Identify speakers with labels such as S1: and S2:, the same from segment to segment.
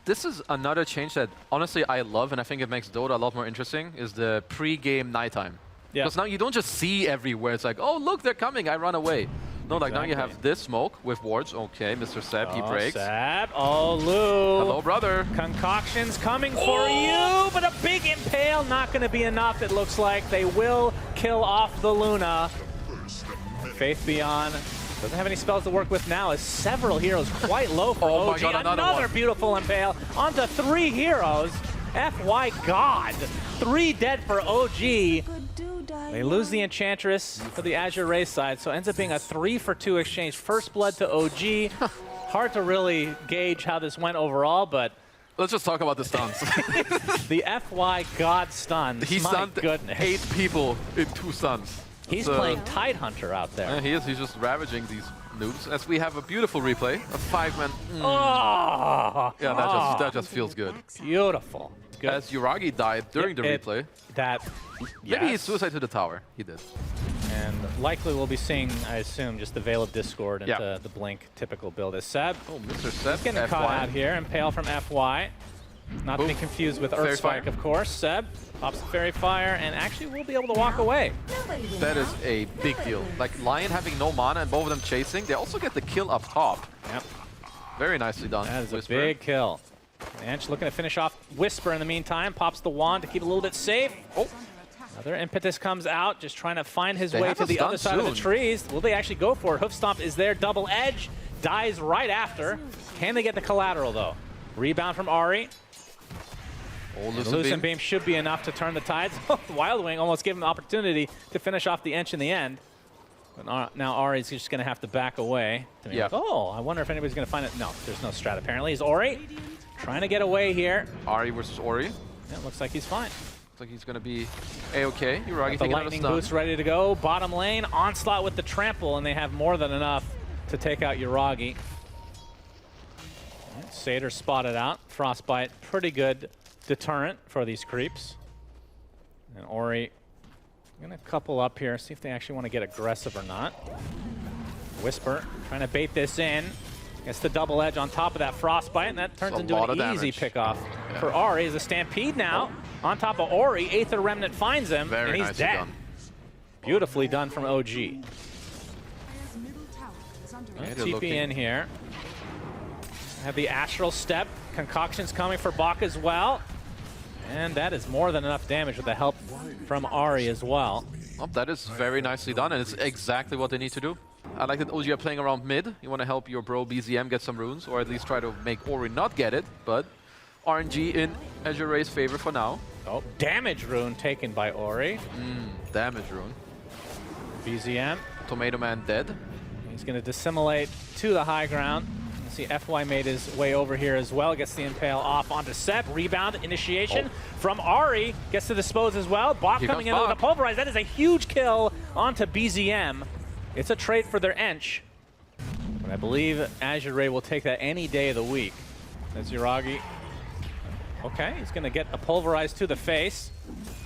S1: This is another change that honestly I love, and I think it makes Dota a lot more interesting, is the pre-game nighttime.
S2: Yeah.
S1: Because now you don't just see everywhere. It's like, oh, look, they're coming. I run away. No, like now you have this smoke with wards. Okay, Mr. Seb, he breaks.
S2: Seb. Oh, Lou.
S1: Hello, brother.
S2: Concoctions coming for you, but a big impale not going to be enough. It looks like they will kill off the Luna. Faith Beyond doesn't have any spells to work with now, as several heroes quite low for
S1: Oh
S2: OG.
S1: my God, another
S2: beautiful impale onto 3 heroes. FY God. 3 dead for OG. They lose the Enchantress for the Azure Ray side, so it ends up being a 3-for-2 exchange. First blood to OG. Hard to really gauge how this went overall, but
S1: let's just talk about the stuns.
S2: the FY God stuns.
S1: He stunned
S2: goodness.
S1: 8 people in 2 stuns.
S2: He's playing Tidehunter out there.
S1: Yeah, he is. He's just ravaging these noobs. As we have a beautiful replay, a 5-man.
S2: Oh,
S1: Yeah, that just feels good.
S2: Beautiful. Good.
S1: As Yuragi died during the replay. Maybe he suicide to the tower. He did.
S2: And likely we'll be seeing, I assume, just the Veil of Discord into the Blink typical build as Seb.
S1: Oh, Mr. Seb.
S2: He's getting caught out here. Impale from FY. Not to be confused with Earth Spike, of course. Seb pops the Fairy Fire and actually will be able to walk away.
S1: That is a big deal. Like Lion having no mana and both of them chasing, they also get the kill up top.
S2: Yep.
S1: Very nicely done.
S2: That is
S1: Whisper.
S2: a big kill. Anch looking to finish off Whisper in the meantime. Pops the wand to keep it a little bit safe. Oh, another impetus comes out, just trying to find his way to the other side of the trees. Will they actually go for it? Hoof Stomp is there. Double Edge dies right after. Can they get the collateral, though? Rebound from Ahri.
S1: Oh,
S2: Lucent Beam should be enough to turn the tides. Wild Wing almost gave him the opportunity to finish off the Ench in the end. But now Ahri's just going to have to back away.
S1: Yeah.
S2: Oh, I wonder if anybody's going to find it. No, there's no strat apparently. He's Ahri trying to get away here.
S1: Ahri versus Ori.
S2: Yeah, looks like he's fine.
S1: Looks like he's going to be A-okay. Yuragi
S2: the lightning boost ready to go. Bottom lane, Onslaught with the trample, and they have more than enough to take out Yuragi. Satyr spotted out. Frostbite, pretty good deterrent for these creeps. And Ori gonna couple up here, see if they actually want to get aggressive or not. Whisper trying to bait this in. Gets the double edge on top of that Frostbite, and that turns into an easy pickoff for Ahri. Is a Stampede now on top of Ori. Aether Remnant finds him, and he's dead.
S1: Done.
S2: Beautifully done from OG. TP in here. Have the Astral Step. Concoctions coming for Bach as well. And that is more than enough damage with the help from Ahri as well.
S1: Oh, that is very nicely done, and it's exactly what they need to do. I like that OG are playing around mid. You want to help your bro BZM get some runes, or at least try to make Ori not get it, but RNG in Azure Ray's favor for now.
S2: Oh, damage rune taken by Ori.
S1: Damage rune.
S2: BZM.
S1: Tomato Man dead.
S2: He's going to dissimulate to the high ground. See FY made his way over here as well. Gets the impale off onto Seb. Rebound initiation from Ahri. Gets to dispose as well. Bot coming in with a pulverize. That is a huge kill onto BZM. It's a trade for their Ench. But I believe Azure Ray will take that any day of the week. That's Yuragi. Okay, he's going to get a pulverize to the face.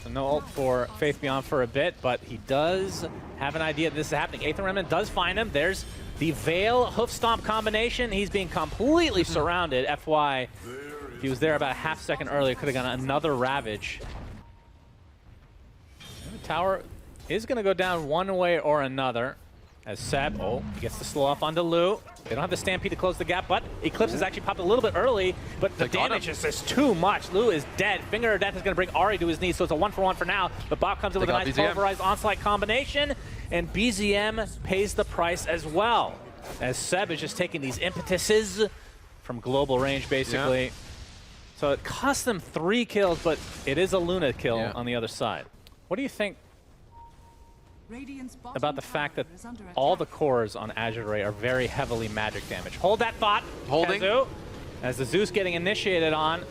S2: So no ult for Faith Beyond for a bit, but he does have an idea that this is happening. Aether Remnant does find him. There's the Veil Hoof Stomp combination. He's being completely surrounded. FY, if he was there about a half second earlier, could have gotten another Ravage. And the tower is going to go down one way or another. As Seb, he gets the slow off onto Lou. They don't have the Stampede to close the gap, but Eclipse has actually popped a little bit early, but the damage is just too much. Lou is dead. Finger of Death is going to bring Ahri to his knees, so it's a 1-for-1 for now. But Bob comes in with a nice pulverized Onslaught combination, and BZM pays the price as well. As Seb is just taking these impetuses from global range, basically. Yeah. So it cost them 3 kills, but it is a Luna kill on the other side. What do you think about the fact that all the cores on Azure Ray are very heavily magic damage? Hold that thought,
S1: Holding.
S2: Kazu. As the Zeus getting initiated on,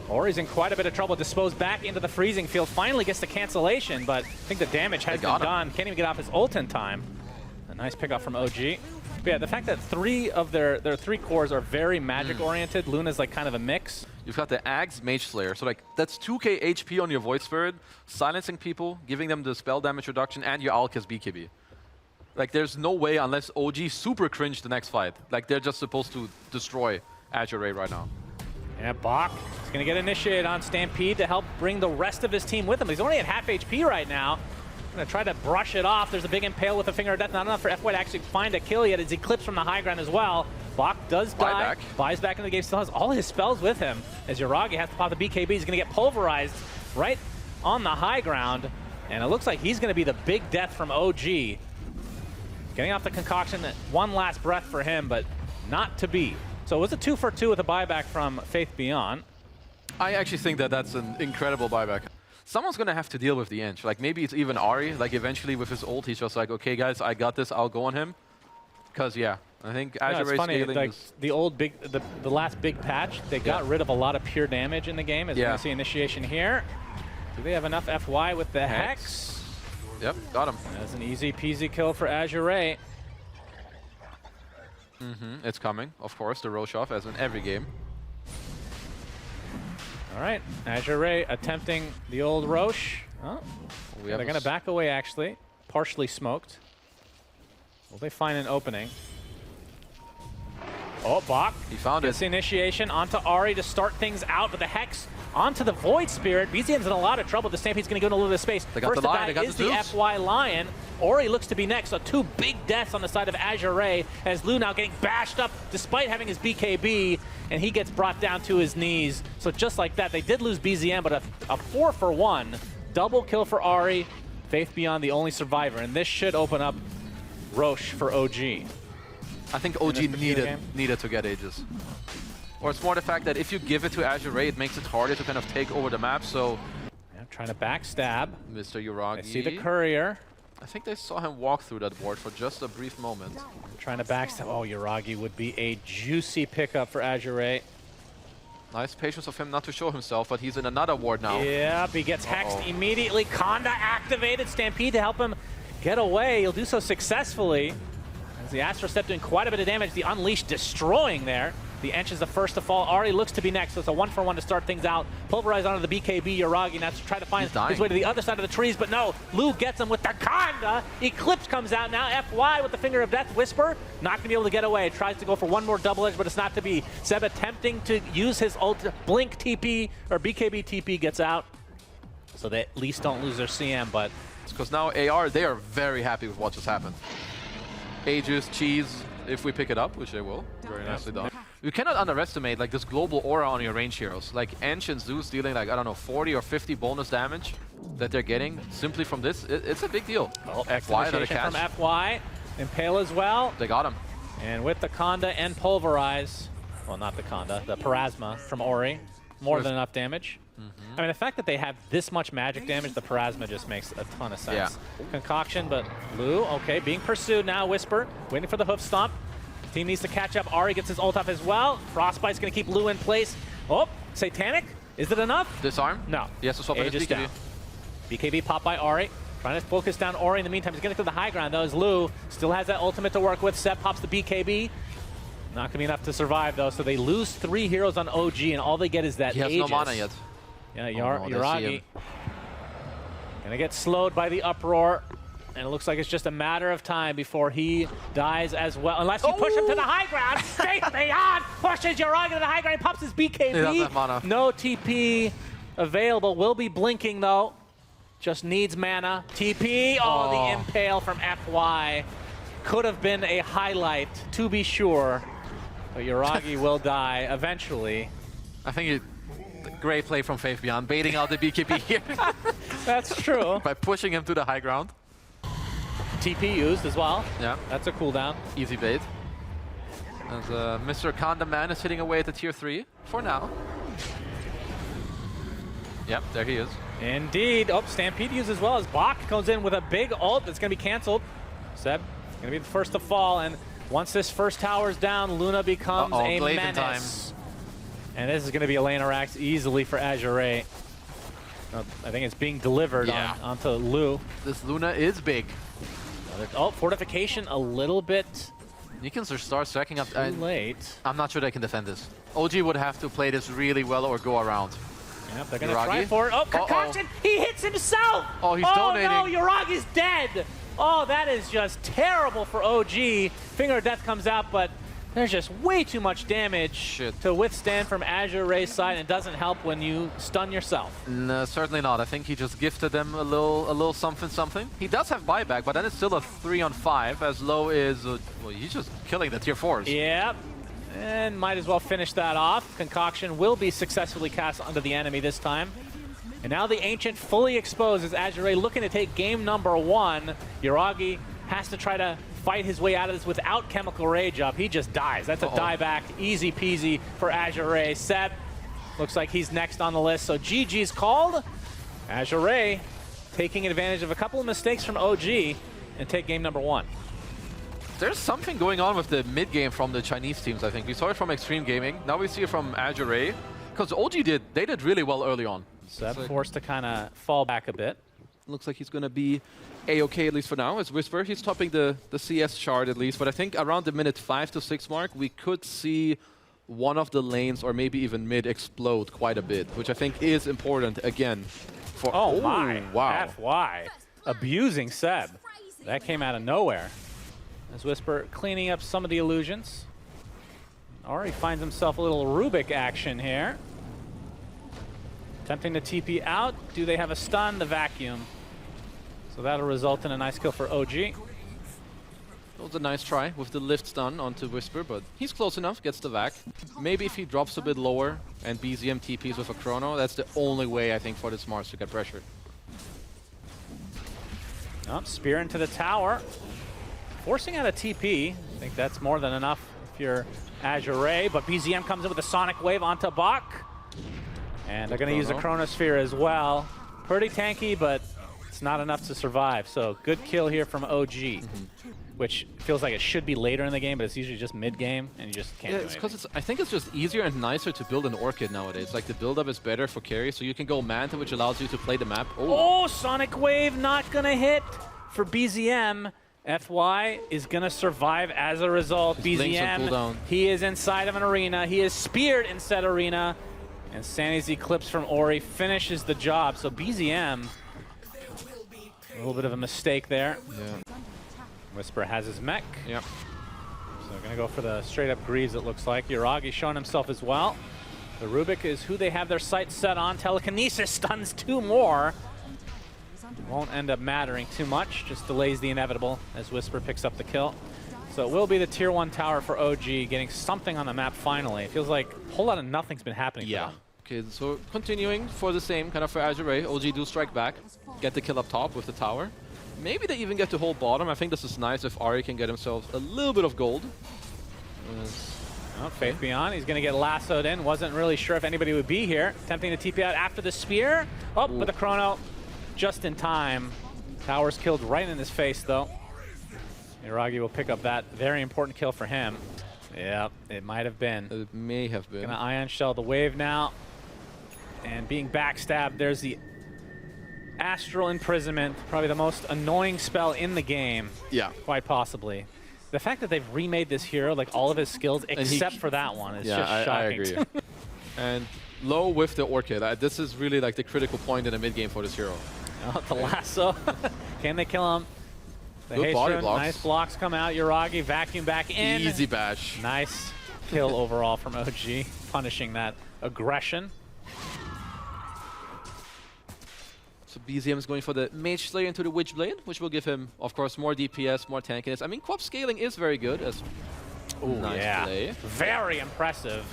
S2: Ori's in quite a bit of trouble. Disposed back into the freezing field. Finally gets the cancellation, but I think the damage has been done. Can't even get off his ult in time. A nice pickoff from OG. But yeah, the fact that 3 of their 3 cores are very magic-oriented. Luna's like kind of a mix.
S1: You've got the Ags Mage Slayer, so like that's 2k HP on your Void Spirit, silencing people, giving them the spell damage reduction, and your Alkis BKB. Like there's no way unless OG super cringe the next fight. Like they're just supposed to destroy Azure Ray right now.
S2: Yeah, Bach is going to get initiated on Stampede to help bring the rest of his team with him. He's only at half HP right now. Going to try to brush it off. There's a big impale with a Finger of Death. Not enough for FY to actually find a kill yet. It's Eclipse from the high ground as well. Bach does die. Buys back into the game. Still has all his spells with him. As Yuragi has to pop the BKB. He's going to get pulverized right on the high ground. And it looks like he's going to be the big death from OG. Getting off the concoction. One last breath for him, but not to be. So it was a 2 for 2 with a buyback from Faith Beyond.
S1: I actually think that that's an incredible buyback. Someone's going to have to deal with the inch. Like, maybe it's even Ari. Like, eventually with his ult, he's just like, okay, guys, I got this. I'll go on him. Because, yeah, I think Azure Ray scaling
S2: like
S1: is...
S2: the old big, the last big patch, they got rid of a lot of pure damage in the game. As we're going to see initiation here. Do they have enough FY with the Hex?
S1: Yep, got him.
S2: That's an easy peasy kill for Azure Ray.
S1: It's coming, of course, the Roshoff, as in every game.
S2: All right, Azure Ray attempting the old Roche. Oh, they're going to back away, actually. Partially smoked. Will they find an opening? Oh, Bach.
S1: He found it.
S2: The initiation onto Ari to start things out, but the Hex onto the Void Spirit. BZM's in a lot of trouble. The Stampede's going to go into a little bit of space.
S1: They got
S2: First
S1: the
S2: to
S1: lion,
S2: die is the FY Lion. Ori looks to be next, so 2 big deaths on the side of Azure Ray, as Lu now getting bashed up despite having his BKB, and he gets brought down to his knees. So just like that, they did lose BZM, but a 4 for 1. Double kill for Ari. Faith Beyond the only survivor, and this should open up Roche for OG.
S1: I think OG needed to get Aegis. Or it's more the fact that if you give it to Azure Ray, it makes it harder to kind of take over the map, so...
S2: Yeah, trying to backstab.
S1: Mr. Yuragi.
S2: I see the courier.
S1: I think they saw him walk through that board for just a brief moment.
S2: Trying to backstab. Oh, Yuragi would be a juicy pickup for Azure Ray.
S1: Nice patience of him not to show himself, but he's in another ward now.
S2: Yep, he gets hexed immediately. Conda activated. Stampede to help him get away. He'll do so successfully. As the Astro Step doing quite a bit of damage. The Unleashed destroying there. The Ench is the first to fall. Ari looks to be next, so it's a 1 for 1 to start things out. Pulverize onto the BKB. Yuragi now to try to find his way to the other side of the trees, but no. Lu gets him with the Conda. Eclipse comes out now. FY with the Finger of Death. Whisper, not going to be able to get away. Tries to go for one more double edge, but it's not to be. Seb attempting to use his ult. Blink TP, or BKB TP gets out. So they at least don't lose their CM, but...
S1: It's because now AR, they are very happy with what just happened. Aegis, Cheese, if we pick it up, which they will. Very nicely done. You cannot underestimate like this global aura on your range heroes. Like Ench and Zeus dealing like, I don't know, 40 or 50 bonus damage that they're getting simply from this. It's a big deal.
S2: Oh, FY from FY. Impale as well.
S1: They got him.
S2: And with the Conda and Pulverize, well, not the Conda, the Parasma from Ori, more than enough damage. I mean, the fact that they have this much magic damage, the Parasma just makes a ton of sense. Concoction, but Lu, okay, being pursued now. Whisper, waiting for the hoof stomp. Team needs to catch up. Ari gets his ult off as well. Frostbite's going to keep Lu in place. Oh, Satanic, is it enough?
S1: Disarm?
S2: No.
S1: He has to swap his BKB.
S2: Down. BKB popped by Ari. Trying to focus down Ori in the meantime. He's getting to the high ground, though, as Lu still has that ultimate to work with. Sep pops the BKB. Not going to be enough to survive, though, so they lose 3 heroes on OG, and all they get is that Aegis.
S1: He has no mana yet.
S2: Yeah, Yuragi. Gonna get slowed by the uproar, and it looks like it's just a matter of time before he dies as well. Unless you push him to the high ground. Faith Beyond pushes Yuragi to the high ground. He pops his BKB.
S1: He doesn't have mana.
S2: No TP available. Will be blinking, though. Just needs mana. TP. Oh, the Impale from FY. Could have been a highlight, to be sure. But Yuragi will die eventually.
S1: I think great play from Faith Beyond, baiting out the BKB here.
S2: That's true.
S1: By pushing him to the high ground.
S2: TP used as well.
S1: Yeah.
S2: That's a cooldown.
S1: Easy bait. As Mr. Conda Man is hitting away at the tier 3 for now. Yep, there he is.
S2: Indeed. Oh, Stampede used as well as Bach comes in with a big ult that's going to be canceled. Seb going to be the first to fall, and once this first tower's down, Luna becomes a menace. And this is going to be a lane Arax easily for Azure Ray. I think it's being delivered onto Lu.
S1: This Luna is big.
S2: Oh, fortification a little bit.
S1: You can start stacking up.
S2: Too late.
S1: I'm not sure they can defend this. OG would have to play this really well or go around.
S2: Yep, they're going to try for it. Oh, Concoction! He hits himself!
S1: Oh, he's donating.
S2: Oh no, Yuragi's dead! Oh, that is just terrible for OG. Finger of Death comes out, but There's just way too much damage to withstand from Azure Ray's side, and it doesn't help when you stun yourself.
S1: No, certainly not. I think he just gifted them a little something. He does have buyback, but then it's still a 3-on-5 as Low is, well, he's just killing the tier 4s.
S2: Yep, and might as well finish that off. Concoction will be successfully cast onto the enemy this time. And now the Ancient fully exposed as Azure Ray looking to take game number 1. Yuragi has to try to fight his way out of this without Chemical Rage up. He just dies. That's a dieback, easy peasy for Azure Ray. Seb looks like he's next on the list, so GG's called. Azure Ray taking advantage of a couple of mistakes from OG and take game number 1.
S1: There's something going on with the mid game from the Chinese teams, I think. We saw it from Extreme Gaming. Now we see it from Azure Ray. Because OG they did really well early on.
S2: Seb forced to kind of fall back a bit.
S1: Looks like he's going to be A-okay at least for now. As Whisper, he's topping the CS chart at least. But I think around the minute 5 to 6 mark, we could see one of the lanes or maybe even mid explode quite a bit, which I think is important again. For
S2: oh my,
S1: wow.
S2: FY. Abusing Seb. That came out of nowhere. As Whisper cleaning up some of the illusions. Already finds himself a little Rubik action here. Attempting to TP out. Do they have a stun? The vacuum. So that'll result in a nice kill for OG.
S1: That was a nice try with the lift stun onto Whisper, but he's close enough, gets the vac. Maybe if he drops a bit lower and BZM TPs with a chrono, that's the only way I think for the Smarts to get pressured.
S2: Oh, spear into the tower. Forcing out a TP. I think that's more than enough if you're Azure Ray, but BZM comes in with a Sonic Wave onto Bach. And they're going to use a Chronosphere as well. Pretty tanky, but it's not enough to survive. So good kill here from OG, which feels like it should be later in the game, but it's usually just mid-game, and you just can't do
S1: it's because I think it's just easier and nicer to build an Orchid nowadays. Like the build-up is better for carry, so you can go Manta, which allows you to play the map.
S2: Oh, Sonic Wave not going to hit for BZM. FY is going to survive as a result. BZM, he is inside of an arena. He is speared in said arena. And Sandy's Eclipse from Ori finishes the job. So BZM, a little bit of a mistake there.
S1: Yeah.
S2: Whisper has his mech.
S1: Yep.
S2: So they're going to go for the straight-up Greaves, it looks like. Yuragi showing himself as well. The Rubik is who they have their sights set on. Telekinesis stuns 2 more. Won't end up mattering too much. Just delays the inevitable as Whisper picks up the kill. So it will be the tier 1 tower for OG, getting something on the map finally. It feels like a whole lot of nothing's been happening for them.
S1: Okay, so continuing for the same kind of for Azure Ray. OG do strike back, get the kill up top with the tower. Maybe they even get to hold bottom. I think this is nice if Ari can get himself a little bit of gold.
S2: Oh, Faith Beyond, he's going to get lassoed in. Wasn't really sure if anybody would be here. Attempting to TP out after the spear. Oh, with the chrono just in time. Tower's killed right in his face, though. Yuragi will pick up that very important kill for him. Yeah, it might have been.
S1: It may have been.
S2: Gonna Ion Shell the wave now. And being backstabbed, there's the Astral Imprisonment, probably the most annoying spell in the game.
S1: Yeah.
S2: Quite possibly. The fact that they've remade this hero, like all of his skills, except for that one, is just shocking.
S1: I agree. And Low with the Orchid. This is really like the critical point in the mid game for this hero.
S2: Oh, the lasso. Can they kill him? The
S1: good body
S2: blocks.
S1: blocks.
S2: Nice blocks come out. Yuragi vacuum back in.
S1: Easy bash.
S2: Nice kill overall from OG, punishing that aggression.
S1: So BZM is going for the Mage Slayer into the Witchblade, which will give him, of course, more DPS, more tankiness. I mean, Quap scaling is very good. As nice play.
S2: Very impressive.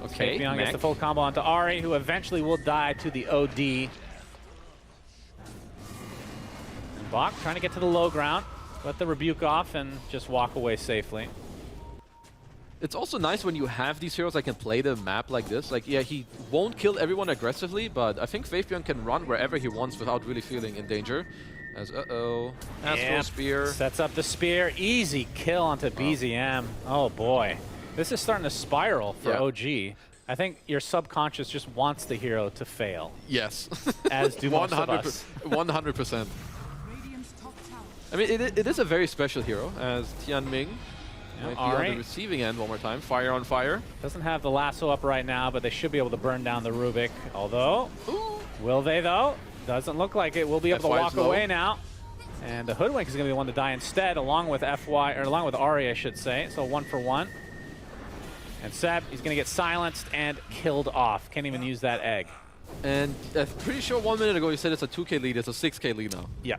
S1: Okay,
S2: Beyond gets the full combo onto Ari, who eventually will die to the OD. Bach trying to get to the low ground, let the rebuke off, and just walk away safely.
S1: It's also nice when you have these heroes that can play the map like this. Like, yeah, he won't kill everyone aggressively, but I think Faithbjorn can run wherever he wants without really feeling in danger. As, Astral Spear.
S2: Sets up the spear. Easy kill onto BZM. Oh, boy. This is starting to spiral for OG. I think your subconscious just wants the hero to fail.
S1: Yes.
S2: As do most of us.
S1: 100%. I mean, it is a very special hero, as Tianming might be on the receiving end one more time. Fire on fire.
S2: Doesn't have the lasso up right now, but they should be able to burn down the Rubik. Although, will they though? Doesn't look like it. We'll be able to walk away now. And the Hoodwink is going to be the one to die instead, along with FY, or along with Ari, I should say. So 1 for 1. And Seb, he's going to get silenced and killed off. Can't even use that egg.
S1: And I'm pretty sure 1 minute ago you said it's a 2K lead. It's a 6K lead now.
S2: Yeah.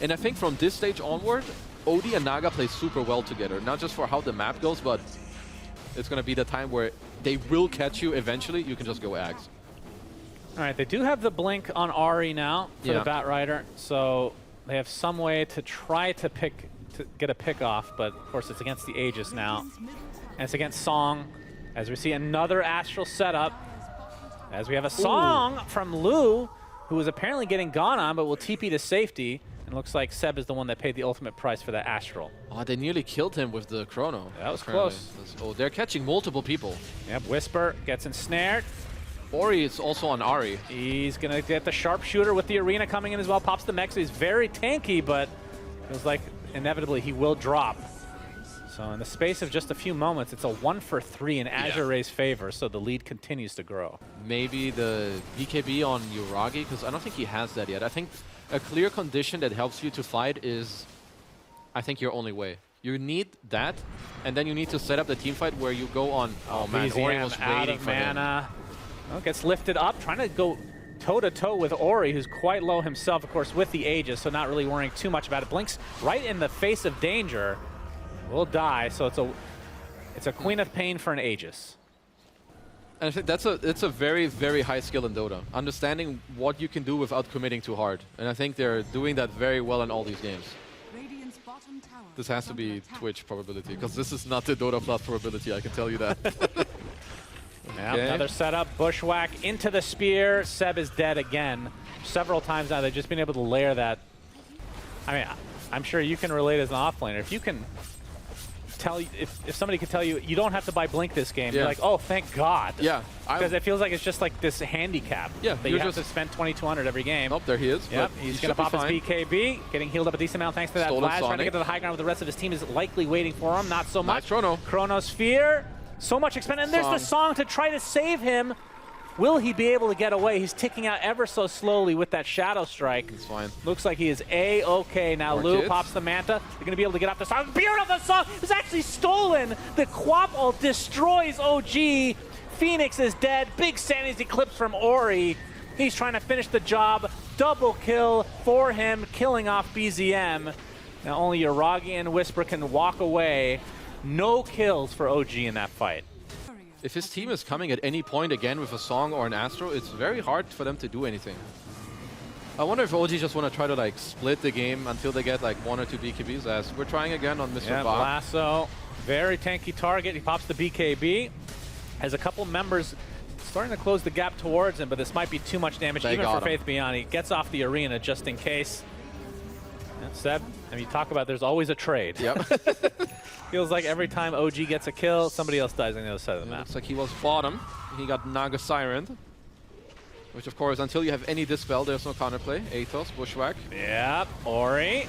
S1: And I think from this stage onward, OD and Naga play super well together. Not just for how the map goes, but it's going to be the time where they will catch you eventually. You can just go Ags.
S2: All right, they do have the blink on Ari now for the Bat Rider. So they have some way to try to get a pick off, but of course it's against the Aegis now. And it's against Song, as we see another Astral setup. As we have a Song from Lu, who is apparently getting gone on, but will TP to safety. And looks like Seb is the one that paid the ultimate price for that Astral.
S1: Oh, they nearly killed him with the Chrono.
S2: That was close.
S1: Oh, they're catching multiple people.
S2: Yep, Whisper gets ensnared.
S1: Ori is also on Ari.
S2: He's going to get the sharpshooter with the Arena coming in as well. Pops the mech, so he's very tanky, but it was like inevitably he will drop. So in the space of just a few moments, it's a 1 for 3 in Azure Ray's favor, so the lead continues to grow.
S1: Maybe the BKB on Yuragi, because I don't think he has that yet. I think a clear condition that helps you to fight is, I think, your only way. You need that, and then you need to set up the team fight where you go on. Oh man, Ori was waiting for mana.
S2: Well, gets lifted up, trying to go toe-to-toe with Ori, who's quite low himself, of course, with the Aegis, so not really worrying too much about it. Blinks right in the face of danger. Will die, so it's a Queen of Pain for an Aegis.
S1: And I think it's a very, very high skill in Dota. Understanding what you can do without committing too hard. And I think they're doing that very well in all these games. This has to be Twitch probability, because this is not the Dota Plus probability, I can tell you that.
S2: Yeah, another setup, bushwhack into the spear. Seb is dead again. Several times now, they've just been able to layer that. I mean, I'm sure you can relate as an offlaner. If you can tell, if somebody could tell you, you don't have to buy Blink this game, you're like, oh, thank God.
S1: Yeah.
S2: Because it feels like it's just like this handicap.
S1: Yeah.
S2: That you have to spend 2,200 every game.
S1: Oh, there he is.
S2: Yep, he's going to pop his BKB, getting healed up a decent amount thanks to that flash. Trying to get to the high ground with the rest of his team is likely waiting for him. Not so much.
S1: Chrono.
S2: Chronosphere. So much expended. And there's the Song to try to save him. Will he be able to get away? He's ticking out ever so slowly with that Shadow Strike.
S1: It's fine.
S2: Looks like he is A-okay. Now Lu pops the Manta. They're going to be able to get off the Song. Beautiful Song! It's actually stolen! The Quap ult destroys OG. Phoenix is dead. Big Sanity's Eclipse from Ori. He's trying to finish the job. Double kill for him, killing off BZM. Now only Yuragi and Whisper can walk away. No kills for OG in that fight.
S1: If his team is coming at any point again with a Song or an Astro, it's very hard for them to do anything. I wonder if OG just want to try to like split the game until they get like 1 or 2 BKBs, as we're trying again on Mr. Bach.
S2: Lasso, very tanky target. He pops the BKB. Has a couple members starting to close the gap towards him, but this might be too much damage even for Faith Beyond. He gets off the Arena just in case. And Seb, I mean, talk about there's always a trade.
S1: Yep.
S2: Feels like every time OG gets a kill, somebody else dies on the other side of the map.
S1: Looks like he was bottom. He got Naga Siren. Which, of course, until you have any Dispel, there's no counterplay. Athos, Bushwhack.
S2: Yep, Ori.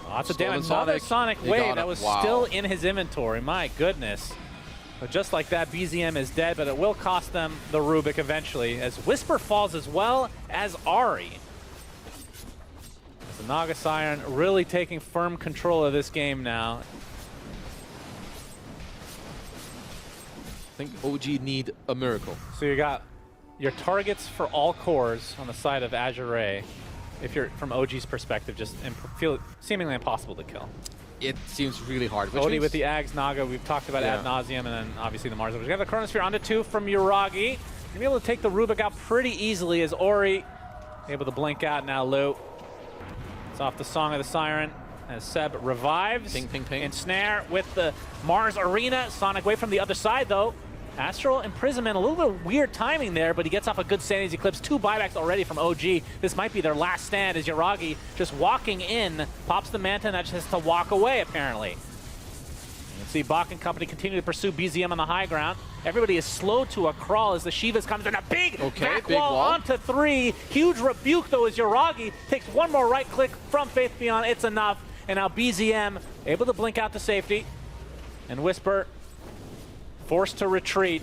S2: Lots of damage. Another Sonic Wave that was still in his inventory. My goodness. But just like that, BZM is dead, but it will cost them the Rubik eventually, as Whisper falls as well as Ari. The Naga Siren really taking firm control of this game now.
S1: I think OG need a miracle.
S2: So you got your targets for all cores on the side of Azure Ray. If you're from OG's perspective, just feel seemingly impossible to kill.
S1: It seems really hard.
S2: Odie with the Ags, Naga, we've talked about ad nauseum, and then obviously the Mars. We have the Chronosphere onto 2 from Yuragi. Gonna be able to take the Rubik out pretty easily as Ori able to blink out now. Lu. It's off the Song of the Siren as Seb revives.
S1: Ping, ping, ping.
S2: Ensnare with the Mars Arena. Sonic Wave from the other side though. Astral Imprisonment, a little bit of weird timing there, but he gets off a good Sanity's Eclipse. 2 buybacks already from OG. This might be their last stand as Yuragi just walking in, pops the Manta, and that just has to walk away, apparently. You can see Bach and company continue to pursue BZM on the high ground. Everybody is slow to a crawl as the Shivas comes in. A big back wall onto 3. Huge rebuke, though, as Yuragi takes one more right click from Faith Beyond. It's enough. And now BZM able to blink out to safety. And Whisper forced to retreat.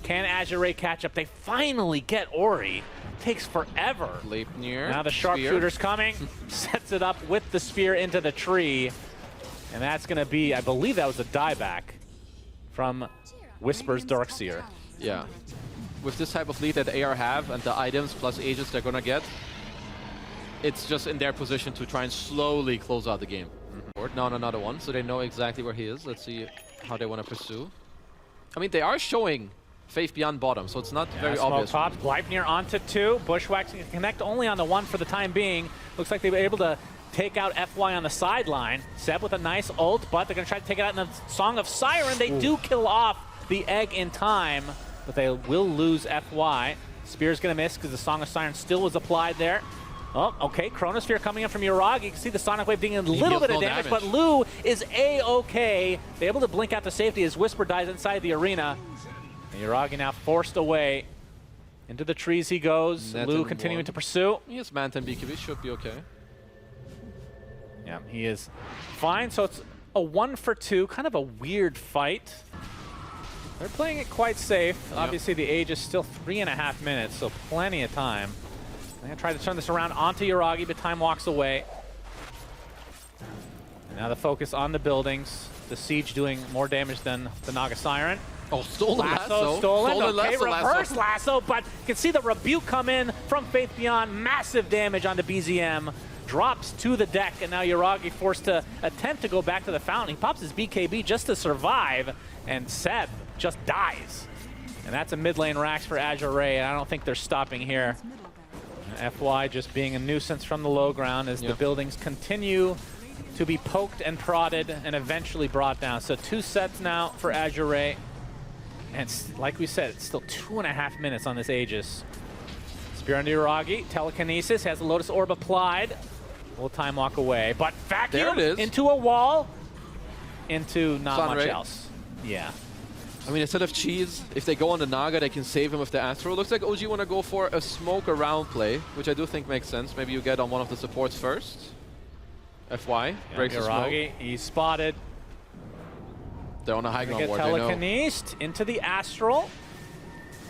S2: Can AZURE Ray catch up? They finally get Ori. Takes forever.
S1: Leipnir.
S2: Now the sharpshooter's coming. Sets it up with the spear into the tree. And that's going to be, I believe that was a dieback from Whisper's Darkseer.
S1: Yeah. With this type of lead that AR have and the items plus ages they're going to get, it's just in their position to try and slowly close out the game. Now on another one, so they know exactly where he is. Let's see how they want to pursue. I mean, they are showing Faith Beyond bottom, so it's not very obvious.
S2: Pops, Gleipnir onto 2. Bushwhacks can connect only on the 1 for the time being. Looks like they were able to take out FY on the sideline. Seb with a nice ult, but they're going to try to take it out in the Song of Siren. They do kill off the egg in time, but they will lose FY. Spear's going to miss because the Song of Siren still was applied there. Oh, okay, Chronosphere coming in from Yuragi. You can see the Sonic Wave doing a little bit of damage, but Lu is A-okay. They're able to blink out to safety as Whisper dies inside the arena. And Yuragi now forced away. Into the trees he goes. Lu continuing to pursue.
S1: He has Manta and BKB, should be okay.
S2: Yeah, he is fine. So it's a 1 for 2, kind of a weird fight. They're playing it quite safe. Yep. Obviously the age is still 3.5 minutes, so plenty of time. They're going to try to turn this around onto Yuragi, but time walks away. And now the focus on the buildings. The siege doing more damage than the Naga Siren.
S1: Oh, stolen lasso.
S2: Stolen okay,
S1: lasso,
S2: reverse lasso, but you can see the rebuke come in from Faith Beyond. Massive damage onto BZM. Drops to the deck, and now Yuragi forced to attempt to go back to the fountain. He pops his BKB just to survive, and Seb just dies. And that's a mid lane Rax for AZURE Ray, and I don't think they're stopping here. FY just being a nuisance from the low ground as the buildings continue to be poked and prodded and eventually brought down. So 2 sets now for AZURE Ray. And like we said, it's still 2.5 minutes on this Aegis. Spear under Yuragi, telekinesis, has the Lotus Orb applied. Will time walk away, but vacuum into a wall, into not much else. Yeah.
S1: I mean, instead of cheese, if they go on the Naga, they can save him with the Astro. Looks like OG want to go for a smoke around play, which I do think makes sense. Maybe you get on one of the supports first. FY, breaks the smoke.
S2: He's spotted.
S1: They're on a high ground ward,
S2: telekinesed into the Astral.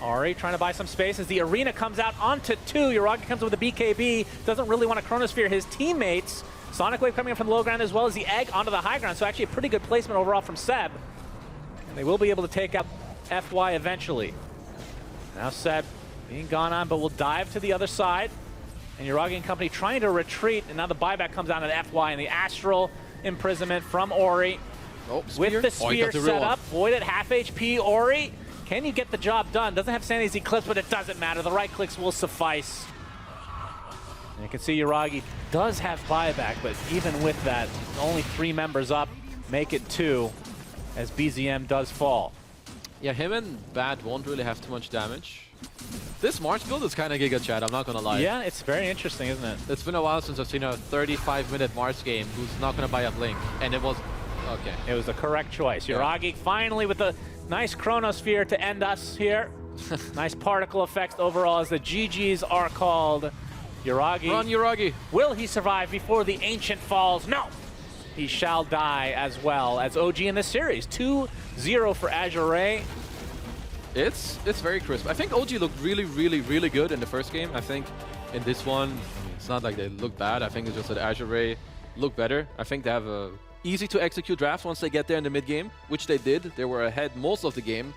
S2: Ari trying to buy some space as the arena comes out onto 2. Yuragi comes with a BKB. Doesn't really want to Chronosphere his teammates. Sonic Wave coming in from the low ground as well as the egg onto the high ground. So actually a pretty good placement overall from Seb. And they will be able to take out FY eventually. Now Seb being gone on, but will dive to the other side. And Yuragi and company trying to retreat. And now the buyback comes down to FY and the Astral imprisonment from Ori.
S1: Oh,
S2: with the spear set up. Void at half HP. Ori, can you get the job done? Doesn't have Sandy's Eclipse, but it doesn't matter. The right clicks will suffice. And you can see Yuragi does have buyback, but even with that, only 3 members up, make it 2 as BZM does fall.
S1: Yeah, him and Bad won't really have too much damage. This March build is kind of Giga Chat, I'm not going to lie.
S2: Yeah, it's very interesting, isn't it?
S1: It's been a while since I've seen a 35-minute March game who's not going to buy a Blink, and it was... Okay.
S2: It was the correct choice. Yuragi finally with a nice Chronosphere to end us here. Nice particle effects overall as the GGs are called. Yuragi.
S1: Run, Yuragi.
S2: Will he survive before the Ancient falls? No. He shall die as well as OG in this series. 2-0 for AZURE Ray.
S1: It's very crisp. I think OG looked really, really, really good in the first game. I think in this one, it's not like they look bad. I think it's just that AZURE Ray look better. I think they have a easy to execute draft once they get there in the mid game, which they did. They were ahead most of the game.